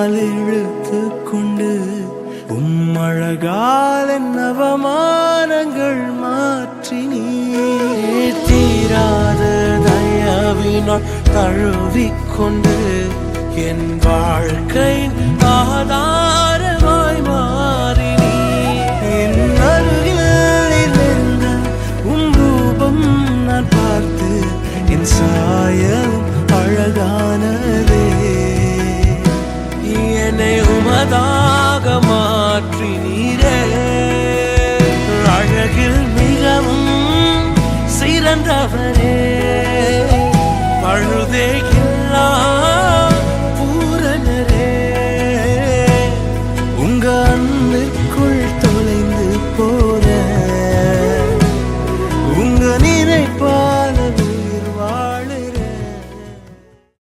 கையால் இழுத்து கொண்டு அழகால் அவமானங்கள் மாற்றினே தீராத தயவினால் தழுவிக்கொண்டு என் வாழ்க்கை ஆதாரமாய் மாறினே என் அருகில் இருந்த ரூபம் நான் பார்த்து என் சாயம் அழகானதே என்னை உமதாக மாற்றினீரே அழகில் மிகவும் சிறந்தவரே பழுதே